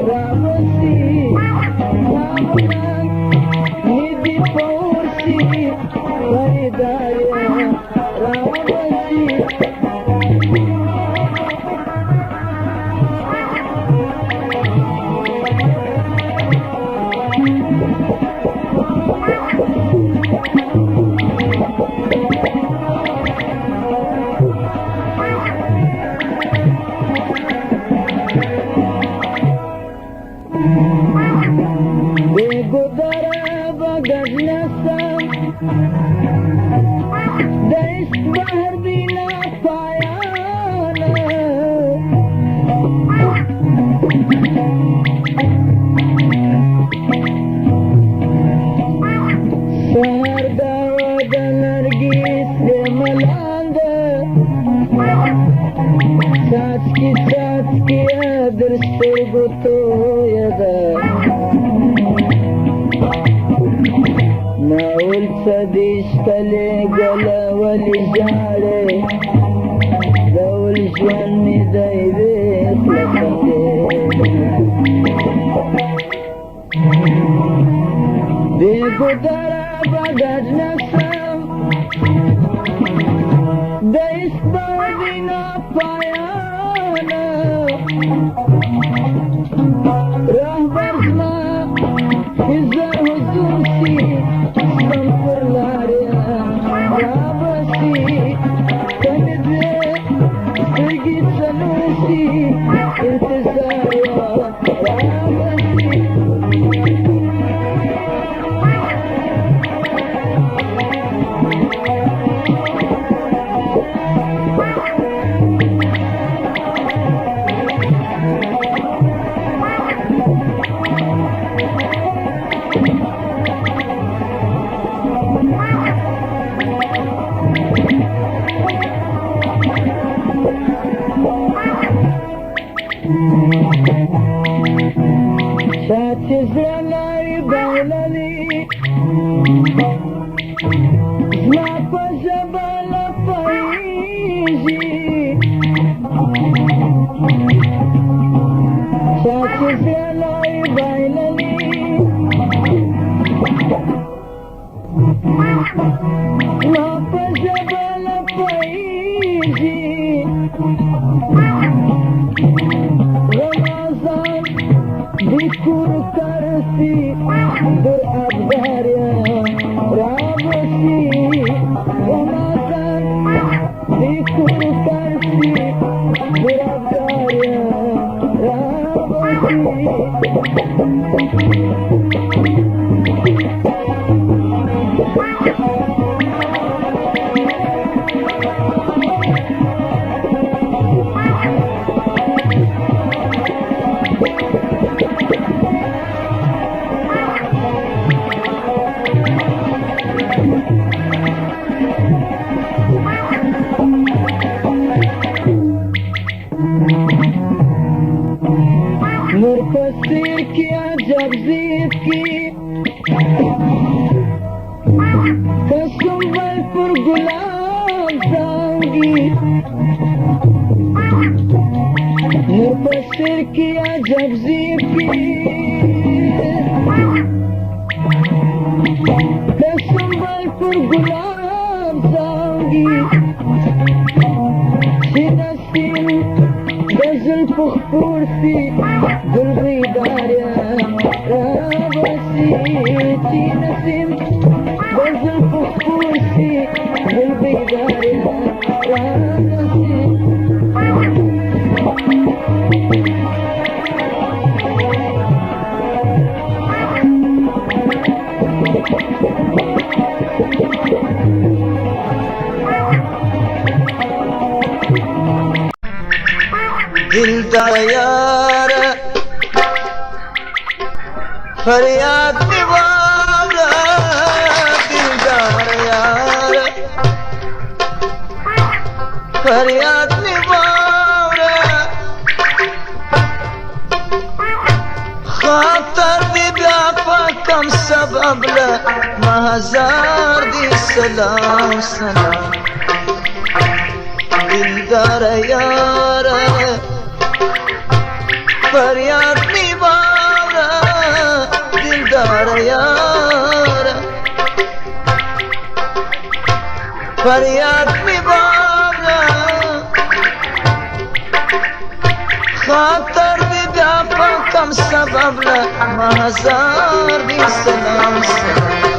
Ramasi, نسم دايس بحر بلا پایانه سهر دوا د نرګس د ملاند څاڅکي څاڅکي در سترګو تویه ده ناول صدیش کلی گله ولی جاڑه دول جوان می دای بیت لکنده دیگو دارا بگج نسم دیس بادینا پایانا راه برزما هزار حضور سی سنفر لاریا رابسی کنده سرگی سنوسی انتظاریا رابسی شاتی زرنای بولنی زما په ژبه لپیږي شاتی زرنای بولنی زما په ژبه لپیږي دیکور کرسی در ابداریا رابسی رمازان دیکور کرسی در ابداریا رابسی نور پسیر کی عجب زید کی قسم بل پر گلاب زانگی نور پسیر کی عجب زید کی قسم بل پر گلاب زانگی سینستین دزل پخپور سی دل بیداریا رابسی چی نسیم دزل پخپور سی دل بیداریا رابسی دلدار یار فریاد نیوارا دلدار یار فریاد نیوارا خاطر دی بیا پاکم سبب له مهزار دی سلام سلام دلدار یار فریاد نیوارا دلدار یار فریاد نیوارا خاطر دی بیا پاکم سبب له مهزار دی سلام سلام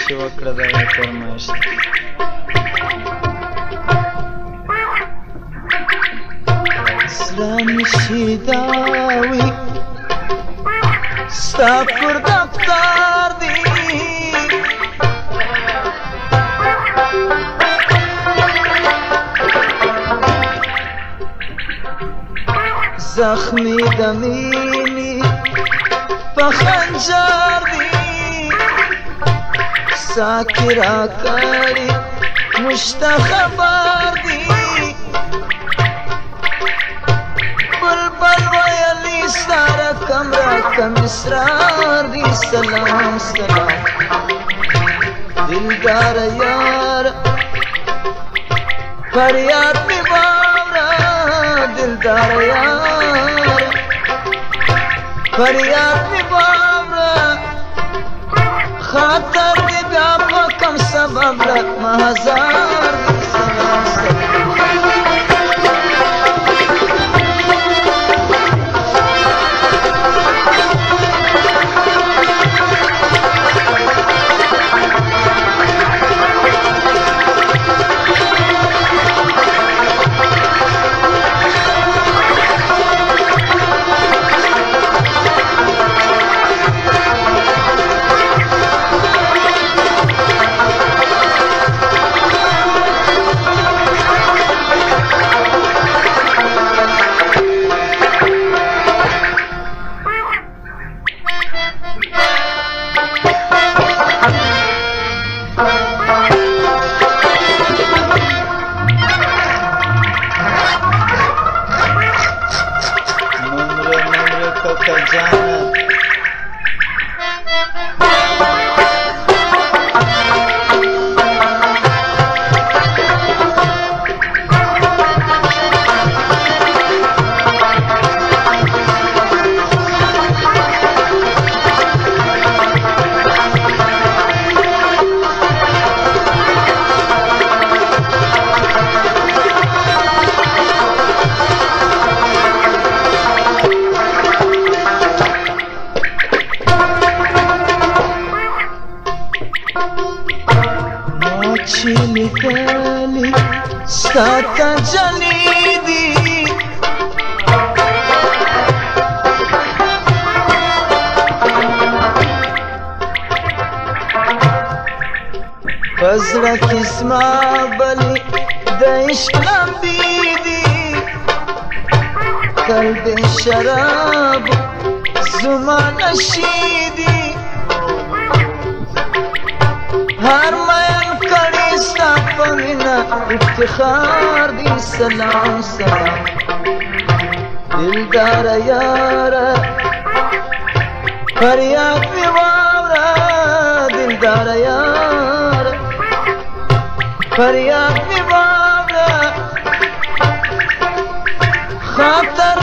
چې وکړه دا یې فرمایش دی. زړه مې شي دا وي ستا پر دفتر دی زخمی د مینې په خنجر دی ساکي راکړې مشته خبر دی بلبل ویلی ستا رقم رقم اسرار دی سلام سلام دلدار یار فریاد می باورا دلدار یار فریاد می باورا خاطر دی بیا په کم سبب لکمه هزار دی سلام سلام چې لیکلي ستا ته جلې دي په زړه کې زما بلې د عشق لمبې دي قلب شراب زما نشي دي هر مین کړي ستا په مینه افتخار دی سلام سلام دلدار یاره فریاد مې واوره دلدار یاره فریاد مې واوره خاطر